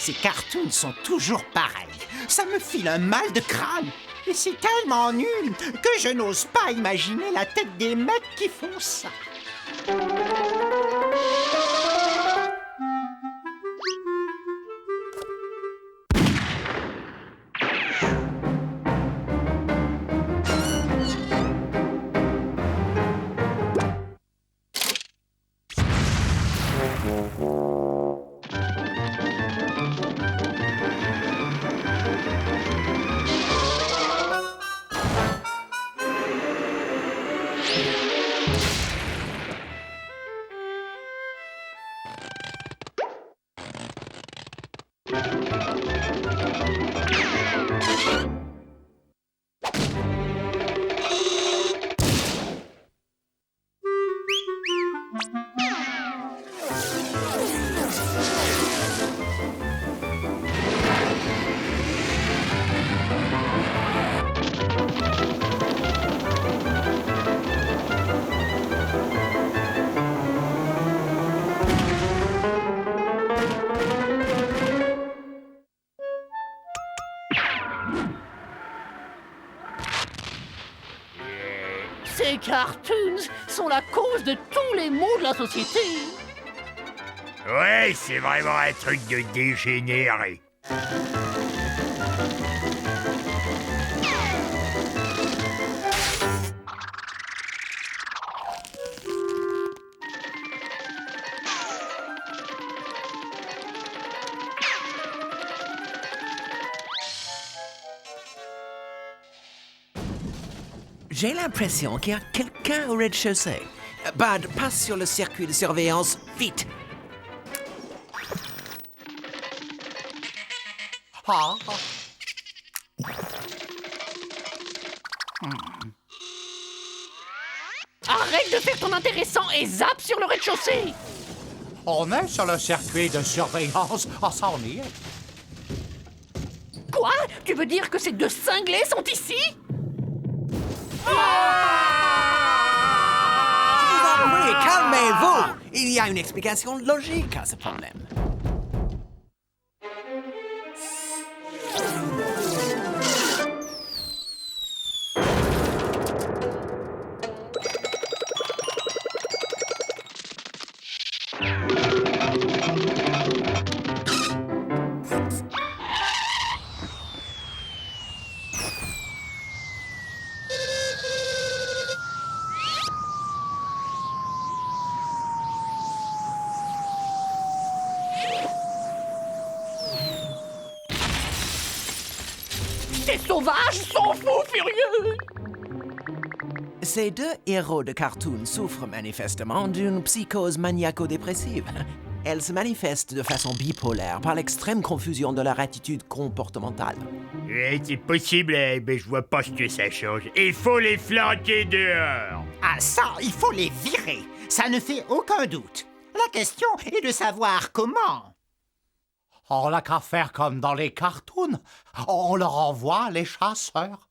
Ces cartoons sont toujours pareils. Ça me file un mal de crâne. Et c'est tellement nul que je n'ose pas imaginer la tête des mecs qui font ça. Ces cartoons sont la cause de tous les maux de la société. Ouais, c'est vraiment un truc de dégénéré. J'ai l'impression qu'il y a quelqu'un au rez-de-chaussée. Bud, passe sur le circuit de surveillance, vite. Arrête de faire ton intéressant et zappe sur le rez-de-chaussée. On est sur le circuit de surveillance. On s'en y est. Quoi? Tu veux dire que ces deux cinglés sont ici? Oui, calmez-vous. Il y a une explication logique à ce problème. Ces sauvages sont fous furieux. Ces deux héros de cartoon souffrent manifestement d'une psychose maniaco-dépressive. Elle se manifeste de façon bipolaire par l'extrême confusion de leur attitude comportementale. C'est possible, mais je vois pas ce que ça change. Il faut les flanquer dehors. Ah ça, il faut les virer. Ça ne fait aucun doute. La question est de savoir comment. On n'a qu'à faire comme dans les cartoons. On leur envoie les chasseurs.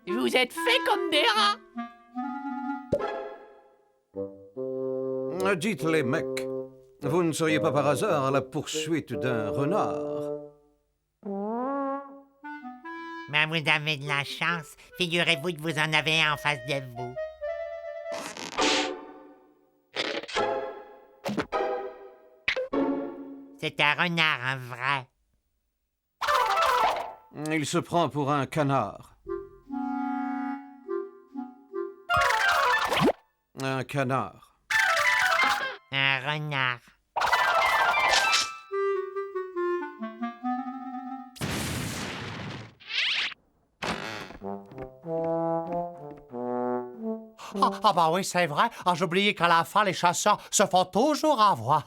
Vous êtes faits comme des rats. Dites les mecs, vous ne seriez pas par hasard à la poursuite d'un renard? Mais vous avez de la chance. Figurez-vous que vous en avez un en face de vous. C'est un renard, un vrai. Il se prend pour un canard. Un canard. Un renard. Ah bah oui, c'est vrai. Ah, j'oubliais qu'à la fin, les chasseurs se font toujours avoir.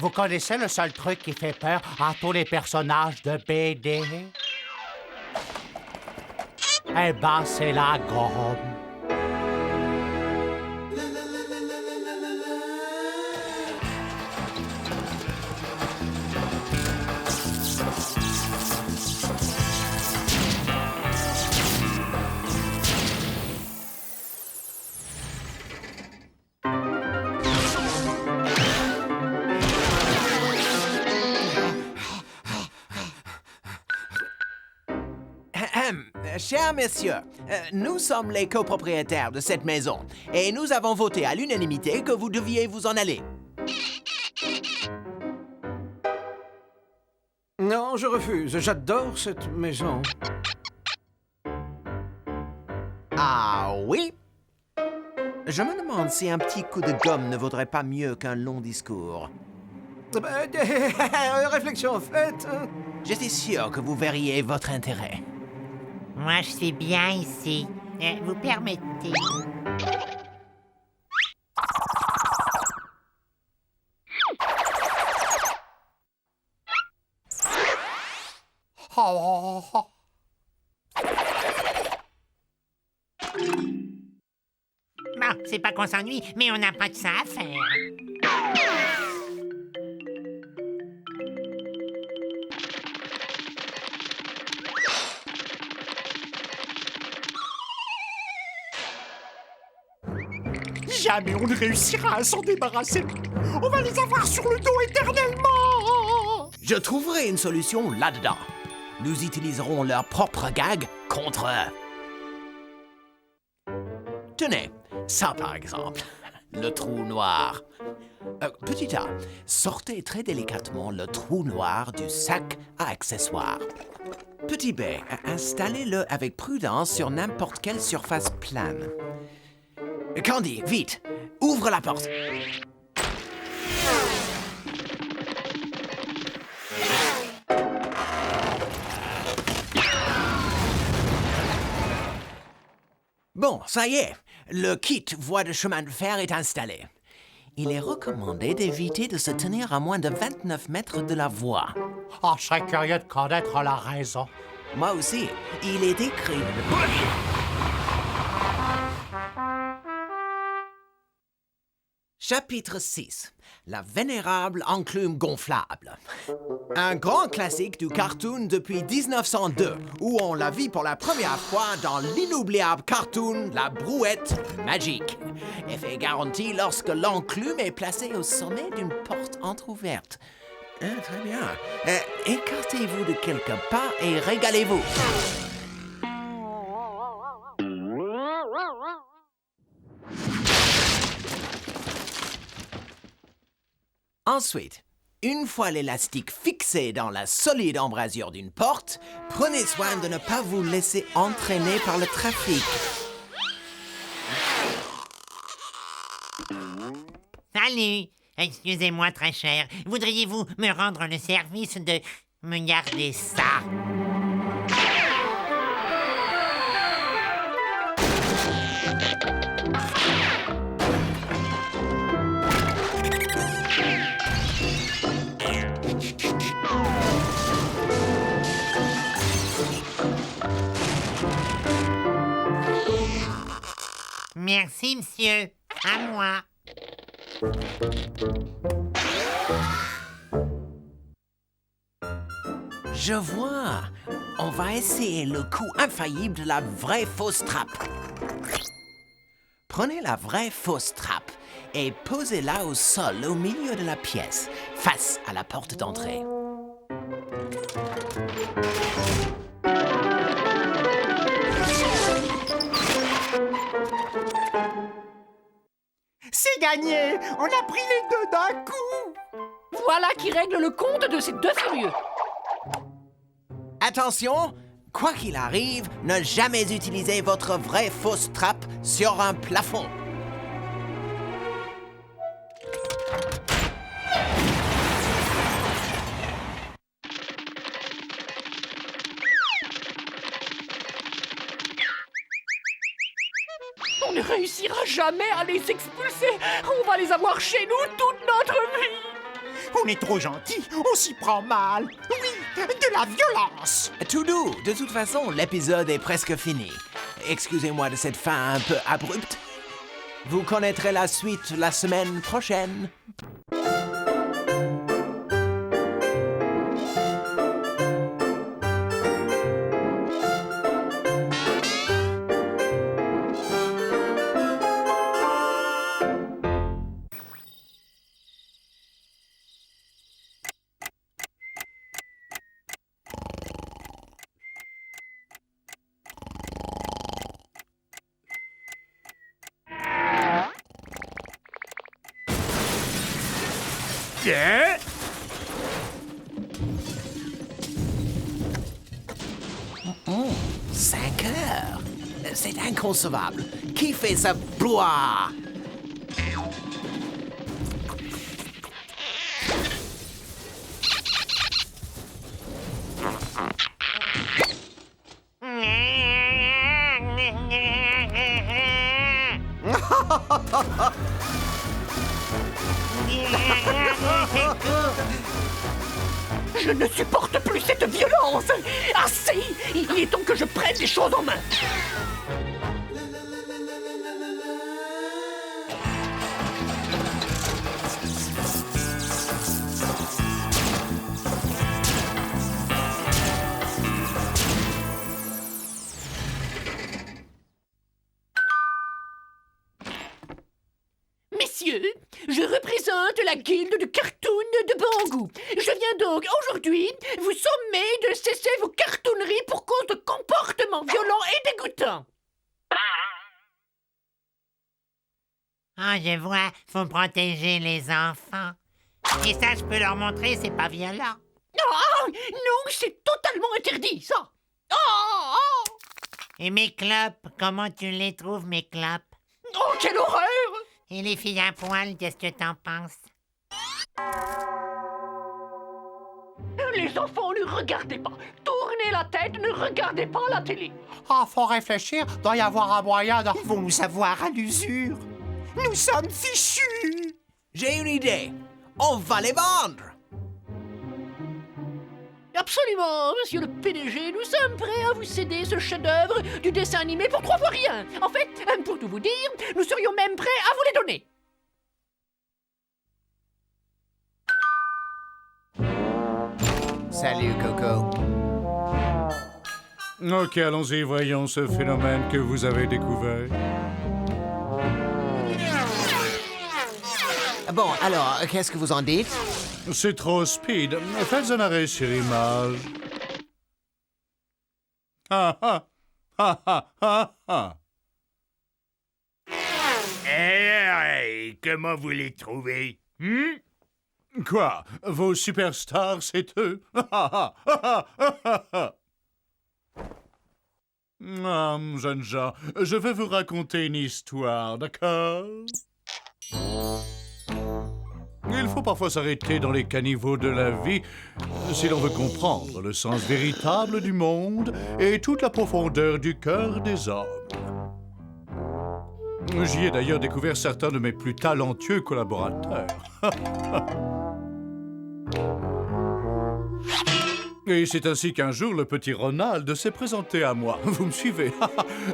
Vous connaissez le seul truc qui fait peur à tous les personnages de BD? Eh ben, c'est la gomme. Cher messieurs, nous sommes les copropriétaires de cette maison et nous avons voté à l'unanimité que vous deviez vous en aller. Non, je refuse. J'adore cette maison. Ah oui? Je me demande si un petit coup de gomme ne vaudrait pas mieux qu'un long discours. Réflexion faite. J'étais sûr que vous verriez votre intérêt. Moi, je suis bien ici. Vous permettez? Oh, oh, oh. Bon, c'est pas qu'on s'ennuie, mais on n'a pas de ça à faire. Jamais on ne réussira à s'en débarrasser. On va les avoir sur le dos éternellement. Je trouverai une solution là-dedans. Nous utiliserons leur propre gag contre eux. Tenez, ça par exemple, le trou noir. Petit A, sortez très délicatement le trou noir du sac à accessoires. Petit B, installez-le avec prudence sur n'importe quelle surface plane. Candy, vite, ouvre la porte. Bon, ça y est, le kit voie de chemin de fer est installé. Il est recommandé d'éviter de se tenir à moins de 29 mètres de la voie. Oh, je serais curieux de connaître la raison. Moi aussi, il est écrit... Chapitre 6. La vénérable enclume gonflable. Un grand classique du cartoon depuis 1902, où on la vit pour la première fois dans l'inoubliable cartoon La Brouette Magique. Effet garanti lorsque l'enclume est placée au sommet d'une porte entr'ouverte. Très bien. Écartez-vous de quelques pas et régalez-vous. Ensuite, une fois l'élastique fixé dans la solide embrasure d'une porte, prenez soin de ne pas vous laisser entraîner par le trafic. Salut! Excusez-moi, très cher. Voudriez-vous me rendre le service de me garder ça? Merci, monsieur. À moi. Je vois. On va essayer le coup infaillible de la vraie fausse trappe. Prenez la vraie fausse trappe et posez-la au sol au milieu de la pièce, face à la porte d'entrée. C'est gagné. On a pris les deux d'un coup. Voilà qui règle le compte de ces deux furieux. Attention, quoi qu'il arrive, ne jamais utiliser votre vraie fausse trappe sur un plafond. On ne réussira jamais à les expulser. On va les avoir chez nous toute notre vie. On est trop gentil, on s'y prend mal. Oui, de la violence. Tout doux. De toute façon, l'épisode est presque fini. Excusez-moi de cette fin un peu abrupte. Vous connaîtrez la suite la semaine prochaine. Tiens. 5 heures. C'est inconcevable. Qui fait ça? Blois! Je ne supporte plus cette violence. Assez. Il est temps que je prenne les choses en main. Messieurs, je représente la guilde de cartoon de Bangou. Je viens donc aujourd'hui vous sommer de cesser vos cartooneries pour cause de comportements violents et dégoûtants. Ah, je vois, faut protéger les enfants. Et ça, je peux leur montrer, c'est pas violent. Oh, non, c'est totalement interdit, ça. Oh, oh. Et mes clopes, comment tu les trouves, mes clopes? Oh, quelle horreur! Et les filles à poil, qu'est-ce que t'en penses? Les enfants, ne regardez pas. Tournez la tête, ne regardez pas la télé. Ah, faut réfléchir. Doit y avoir un moyen de... Ils vont nous avoir à l'usure. Nous sommes fichus. J'ai une idée. On va les vendre. Absolument, monsieur le PDG, nous sommes prêts à vous céder ce chef-d'œuvre du dessin animé pour 3 fois rien. En fait, pour tout vous dire, nous serions même prêts à vous les donner. Salut, Coco. Ok, allons-y, voyons ce phénomène que vous avez découvert. Bon, alors, qu'est-ce que vous en dites? C'est trop speed. Faites un arrêt sur image. Ah ah! Ah ah ah ah! Et comment vous les trouvez? Quoi? Vos superstars, c'est eux? Ah ah ah ah ah ah! Ah, jeunes gens, je vais vous raconter une histoire, d'accord? Il faut parfois s'arrêter dans les caniveaux de la vie si l'on veut comprendre le sens véritable du monde et toute la profondeur du cœur des hommes. J'y ai d'ailleurs découvert certains de mes plus talentueux collaborateurs. Et c'est ainsi qu'un jour, le petit Ronald s'est présenté à moi. Vous me suivez?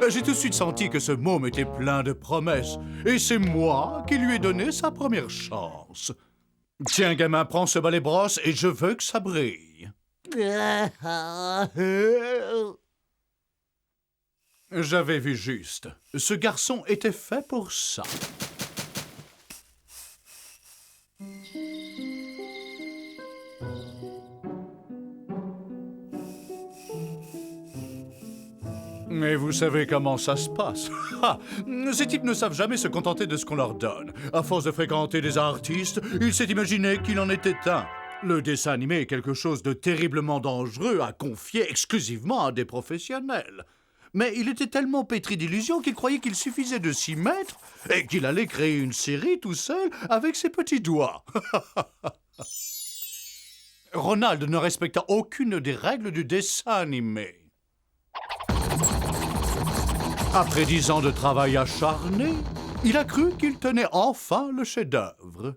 J'ai tout de suite senti que ce môme était plein de promesses. Et c'est moi qui lui ai donné sa première chance. Tiens, gamin, prends ce balai-brosse et je veux que ça brille. J'avais vu juste. Ce garçon était fait pour ça. Mais vous savez comment ça se passe. Ces types ne savent jamais se contenter de ce qu'on leur donne. À force de fréquenter des artistes, il s'est imaginé qu'il en était un. Le dessin animé est quelque chose de terriblement dangereux à confier exclusivement à des professionnels. Mais il était tellement pétri d'illusions qu'il croyait qu'il suffisait de s'y mettre et qu'il allait créer une série tout seul avec ses petits doigts. Ronald ne respecta aucune des règles du dessin animé. Après 10 ans de travail acharné, il a cru qu'il tenait enfin le chef-d'œuvre.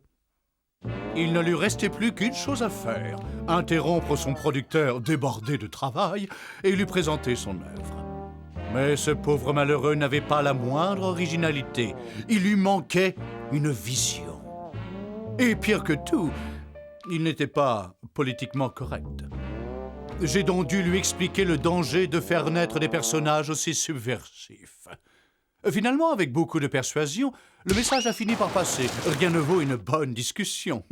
Il ne lui restait plus qu'une chose à faire, interrompre son producteur débordé de travail et lui présenter son œuvre. Mais ce pauvre malheureux n'avait pas la moindre originalité. Il lui manquait une vision. Et pire que tout, il n'était pas politiquement correct. J'ai donc dû lui expliquer le danger de faire naître des personnages aussi subversifs. Finalement, avec beaucoup de persuasion, le message a fini par passer. Rien ne vaut une bonne discussion.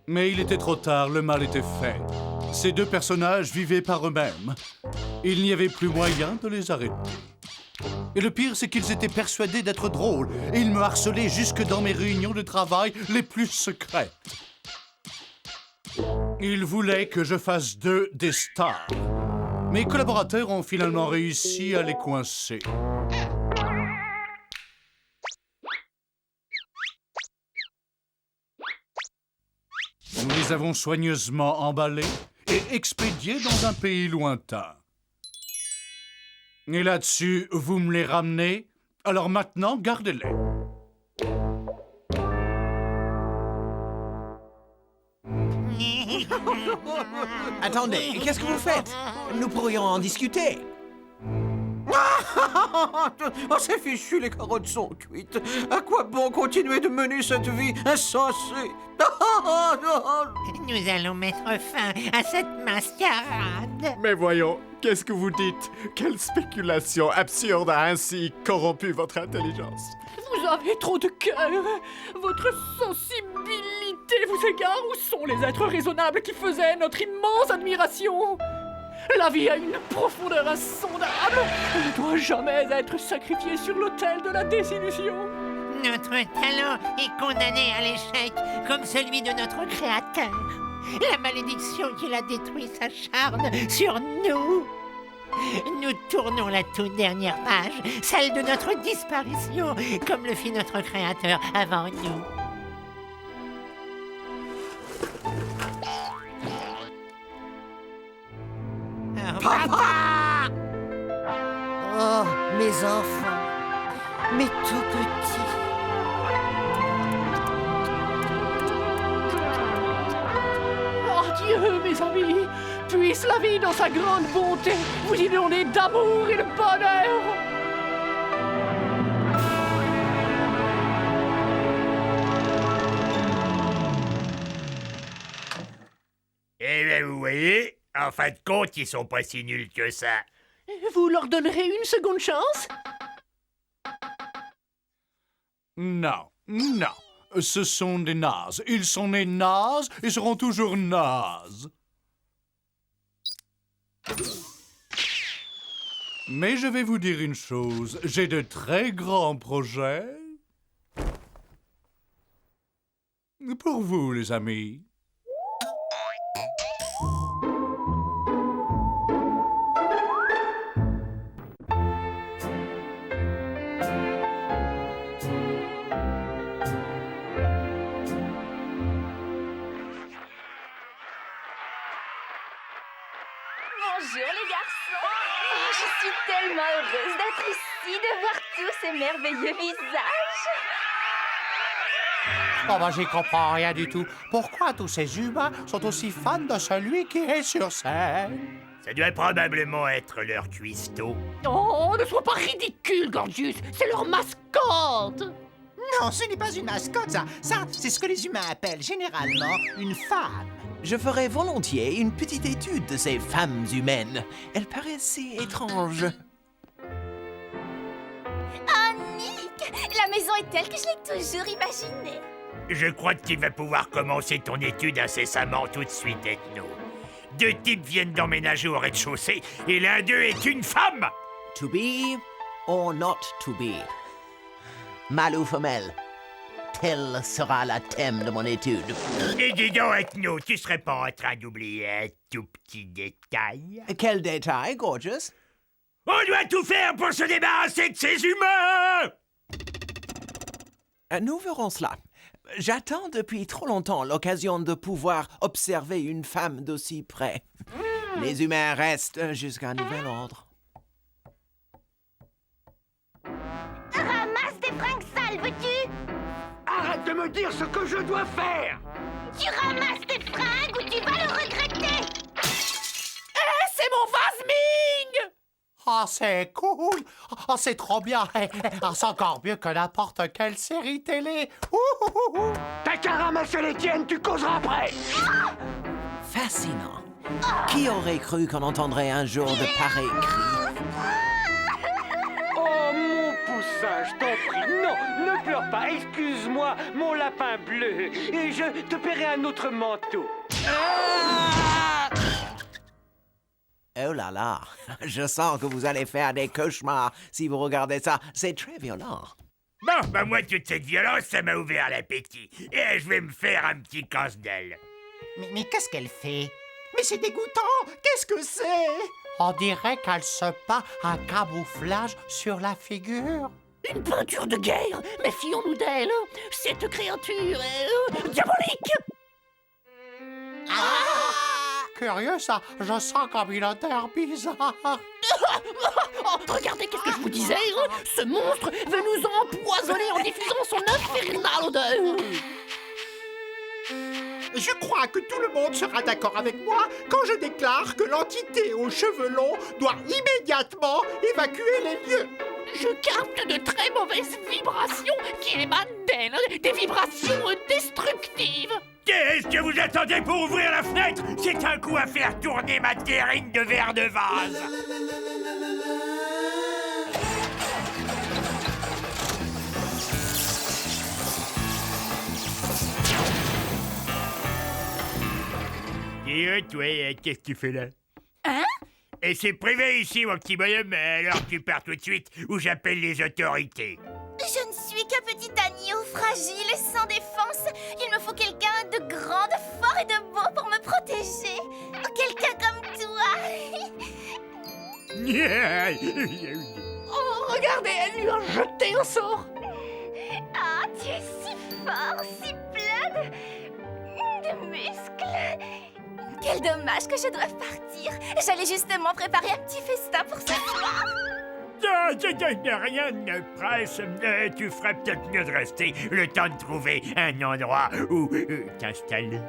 Mais il était trop tard, le mal était fait. Ces deux personnages vivaient par eux-mêmes. Il n'y avait plus moyen de les arrêter. Et le pire, c'est qu'ils étaient persuadés d'être drôles, et ils me harcelaient jusque dans mes réunions de travail les plus secrètes. Ils voulaient que je fasse d'eux des stars. Mes collaborateurs ont finalement réussi à les coincer. Nous les avons soigneusement emballés et expédiés dans un pays lointain. Et là-dessus, vous me les ramenez, alors maintenant, gardez-les. Attendez, qu'est-ce que vous faites? Nous pourrions en discuter. Oh, c'est fichu, les carottes sont cuites. À quoi bon continuer de mener cette vie insensée? Nous allons mettre fin à cette mascarade. Mais voyons, qu'est-ce que vous dites? Quelle spéculation absurde a ainsi corrompu votre intelligence? Vous avez trop de cœur. Votre sensibilité vous égare. Où sont les êtres raisonnables qui faisaient notre immense admiration? La vie a une profondeur insondable. Elle ne doit jamais être sacrifiée sur l'autel de la désillusion. Notre talent est condamné à l'échec, comme celui de notre créateur. La malédiction qui l'a détruit s'acharne sur nous. Nous tournons la toute dernière page, celle de notre disparition, comme le fit notre créateur avant nous. Oh, papa! Oh, mes enfants, mes tout petits. Oh Dieu, mes amis, puisse la vie dans sa grande bonté vous inonder d'amour et de bonheur. Eh bien, vous voyez, en fin de compte, ils sont pas si nuls que ça. Vous leur donnerez une seconde chance? Non, non. Ce sont des nazes. Ils sont nés nazes et seront toujours nazes. Mais je vais vous dire une chose. J'ai de très grands projets. Pour vous, les amis. Bonjour les garçons. Oh, je suis tellement heureuse d'être ici, de voir tous ces merveilleux visages. Oh, bah, j'y comprends rien du tout. Pourquoi tous ces humains sont aussi fans de celui qui est sur scène? Ça doit probablement être leur cuistot. Oh, ne sois pas ridicule, Gorgius. C'est leur mascotte. Non, ce n'est pas une mascotte, ça. Ça, c'est ce que les humains appellent généralement une femme. Je ferais volontiers une petite étude de ces femmes humaines. Elles paraissent si étranges. Oh, Nick, la maison est telle que je l'ai toujours imaginée. Je crois que tu vas pouvoir commencer ton étude incessamment tout de suite, Ethno. 2 types viennent d'emménager au rez-de-chaussée et l'un d'eux est une femme. To be or not to be? Mâle ou femelle? Tel sera le thème de mon étude. Et dis donc, Ethno, tu serais pas en train d'oublier un tout petit détail? Quel détail, Gorgius? On doit tout faire pour se débarrasser de ces humains! Nous verrons cela. J'attends depuis trop longtemps l'occasion de pouvoir observer une femme d'aussi près. Les humains restent jusqu'à nouvel ordre. Ramasse ces fringues sales, veux-tu? Arrête de me dire ce que je dois faire! Tu ramasses tes fringues ou tu vas le regretter! C'est mon vase Ming! Ah, c'est cool! Ah, c'est trop bien! Ah, c'est encore mieux que n'importe quelle série télé! Ouh. T'as qu'à ramasser les tiennes, tu causeras après! Fascinant. Qui aurait cru qu'on entendrait un jour de pareils cris? Oh, mon poussin, je t'en prie, non, ne pleure pas, excuse-moi, mon lapin bleu, et je te paierai un autre manteau. Oh là là, je sens que vous allez faire des cauchemars si vous regardez ça. C'est très violent. Bon, bah moi, toute cette violence, ça m'a ouvert l'appétit. Et je vais me faire un petit casse-dalle. Mais qu'est-ce qu'elle fait? Mais c'est dégoûtant! Qu'est-ce que c'est? On dirait qu'elle se peint un camouflage sur la figure. Une peinture de guerre! Méfions-nous d'elle! Cette créature est diabolique! Curieux, ça. Je sens comme une odeur bizarre. Oh, regardez, qu'est-ce que je vous disais? Ce monstre veut nous empoisonner en diffusant son infernale odeur! Je crois que tout le monde sera d'accord avec moi quand je déclare que l'entité aux cheveux longs doit immédiatement évacuer les lieux. Je capte de très mauvaises vibrations qui émanent d'elle, des vibrations destructives. Qu'est-ce que vous attendez pour ouvrir la fenêtre? C'est un coup à faire tourner ma terrine de verre de vase. Et toi, qu'est-ce que tu fais là? Hein? Et c'est privé ici, mon petit bonhomme, alors tu pars tout de suite ou j'appelle les autorités. Je ne suis qu'un petit agneau fragile et sans défense. Il me faut quelqu'un de grand, de fort et de beau pour me protéger. Quelqu'un comme toi. Oh, regardez, elle lui a jeté un sort. Ah, tu es si fort, si plein de muscles. Quel dommage que je doive partir. J'allais justement préparer un petit festin pour ce soir. Rien ne presse. Tu ferais peut-être mieux de rester le temps de trouver un endroit où t'installer.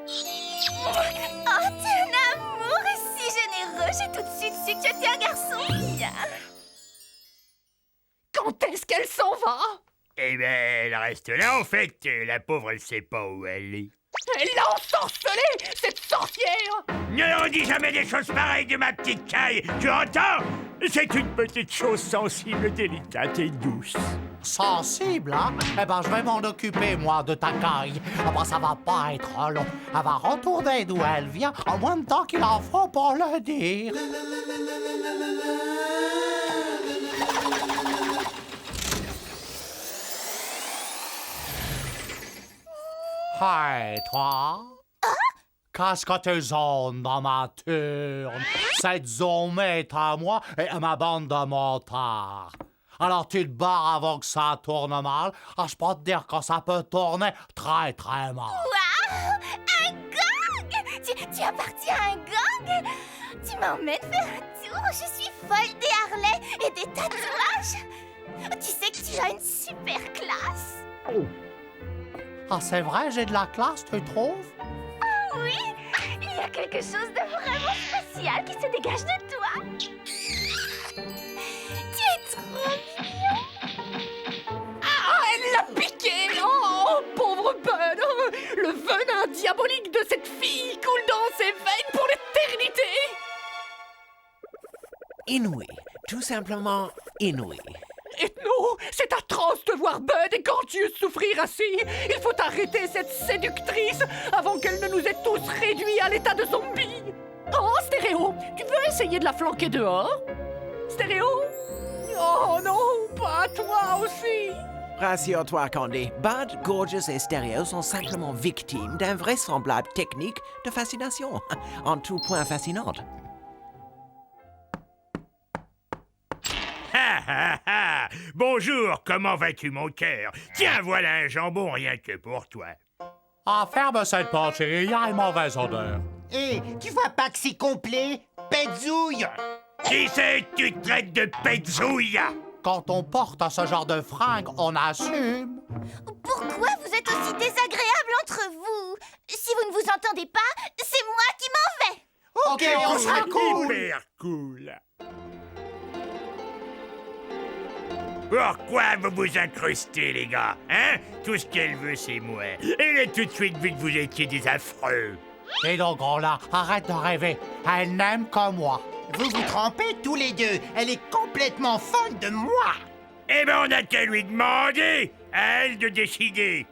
Oh, tu es un amour et si généreux. J'ai tout de suite su que tu étais un garçon bien. Quand est-ce qu'elle s'en va? Eh ben, elle reste là, en fait. La pauvre, elle sait pas où elle est. Elle l'a ensorcelée, cette sorcière! Ne redis jamais des choses pareilles de ma petite caille, tu entends? C'est une petite chose sensible, délicate et douce. Sensible, hein? Eh ben, je vais m'en occuper, moi, de ta caille. Ah ben, ça va pas être long. Elle va retourner d'où elle vient en moins de temps qu'il en faut pour le dire. Hey, toi? Qu'est-ce que tu zones dans ma turne? Cette zone est à moi et à ma bande de motards. Alors tu te barres avant que ça tourne mal. Ah, je peux te dire que ça peut tourner très très mal. Waouh! Un gang! Tu appartiens à un gang? Tu m'emmènes faire un tour? Je suis folle des harnais et des tatouages. Tu sais que tu as une super classe. Ah, c'est vrai, j'ai de la classe, tu trouves? Oui, il y a quelque chose de vraiment spécial qui se dégage de toi. Tu es trop mignon. Ah, elle l'a piqué! Oh, pauvre Bud! Le venin diabolique de cette fille coule dans ses veines pour l'éternité! Inouï, tout simplement inouï. Ethno, c'est atroce de voir Bud et Gorgeous souffrir ainsi. Il faut arrêter cette séductrice avant qu'elle ne nous ait tous réduits à l'état de zombies. Oh, Stéréo, tu veux essayer de la flanquer dehors? Stéréo? Oh non, pas toi aussi. Rassure-toi, Candy. Bud, Gorgeous et Stereo sont simplement victimes d'un vraisemblable technique de fascination, en tout point fascinante. Ha ha ha! Bonjour, comment vas-tu, mon cœur? Tiens, voilà un jambon rien que pour toi. Ah, ferme cette porte, chérie, il y a une mauvaise odeur. Hé, tu vois pas que c'est complet? Petzouille! Qui c'est que tu traites de petzouille? Quand on porte ce genre de fringues, on assume. Pourquoi vous êtes aussi désagréables entre vous? Si vous ne vous entendez pas, c'est moi qui m'en vais. Ok, on sera cool. Hyper cool. Pourquoi vous vous incrustez, les gars? Hein? Tout ce qu'elle veut, c'est moi. Elle a tout de suite vu que vous étiez des affreux. Et donc, là, arrête de rêver. Elle n'aime que moi. Vous vous trompez tous les deux. Elle est complètement folle de moi. Eh ben, on a qu'à lui demander. À elle de décider.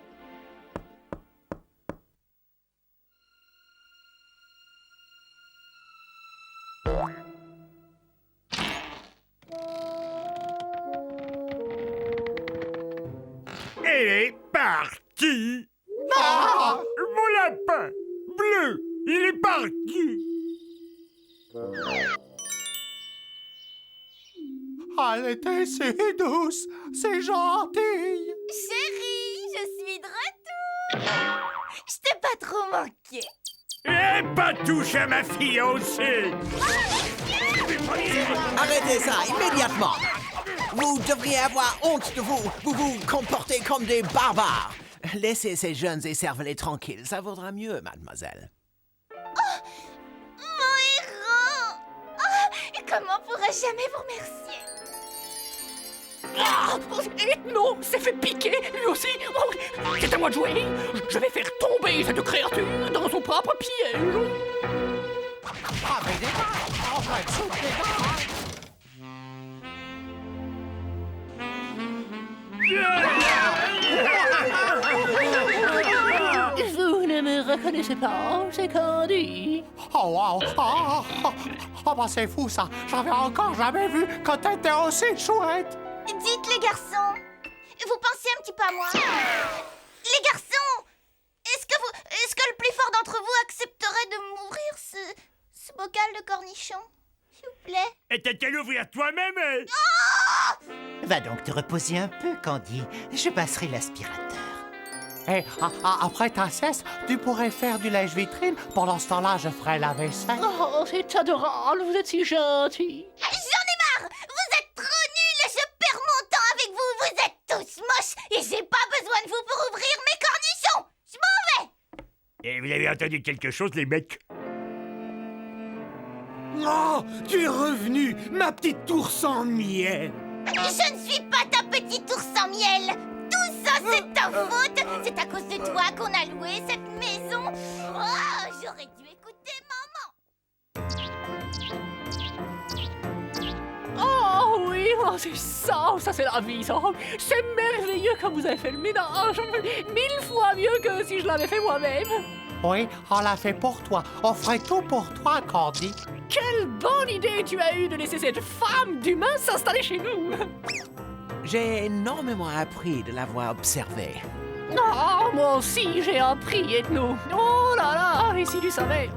Elle est partie. Ah! Mon lapin bleu, il est parti. Elle était si douce, c'est gentil. Chérie, je suis de retour. Je t'ai pas trop manqué. Et pas touche à ma fiancée. Arrêtez ça immédiatement. Vous devriez avoir honte de vous. Vous vous comportez comme des barbares. Laissez ces jeunes et cervelets tranquilles. Ça vaudra mieux, mademoiselle. Mon héros. Oh, comment pourrais-je jamais vous remercier? Ethno s'est fait piquer, lui aussi. Oh, c'est à moi de jouer. Je vais faire tomber cette créature dans son propre piège. Vous ne me reconnaissez pas, c'est Candy. Oh, wow! Bah c'est fou, ça! J'avais encore jamais vu que t'étais aussi chouette! Dites, les garçons, vous pensez un petit peu à moi? Les garçons, est-ce que le plus fort d'entre vous accepterait de m'ouvrir ce bocal de cornichons? S'il vous plaît. Et t'as qu'à l'ouvrir toi-même. Va donc te reposer un peu, Candy. Je passerai l'aspirateur. Et après ta sieste, tu pourrais faire du lèche-vitrine. Pendant ce temps-là, je ferai la vaisselle. Oh, c'est adorable, vous êtes si gentil. J'en ai marre! Vous êtes trop nuls! Je perds mon temps avec vous! Vous êtes tous moches et j'ai pas besoin de vous pour ouvrir mes cornichons! Je m'en vais! Et vous avez entendu quelque chose, les mecs? Oh, tu es revenu, ma petite tour sans miel. Je ne suis pas ta petite ours sans miel! Tout ça, c'est ta faute! C'est à cause de toi qu'on a loué cette maison! Oh, j'aurais dû écouter maman! Oh oui, oh, c'est ça c'est la vie, ça. C'est merveilleux comme vous avez fait le ménage. 1000 fois mieux que si je l'avais fait moi-même. Oui, on l'a fait pour toi. On ferait tout pour toi, Candy. Quelle bonne idée tu as eue de laisser cette femme d'humain s'installer chez nous. J'ai énormément appris de l'avoir observé. Oh, moi aussi j'ai appris, Ethno. Oh là là, et si tu savais.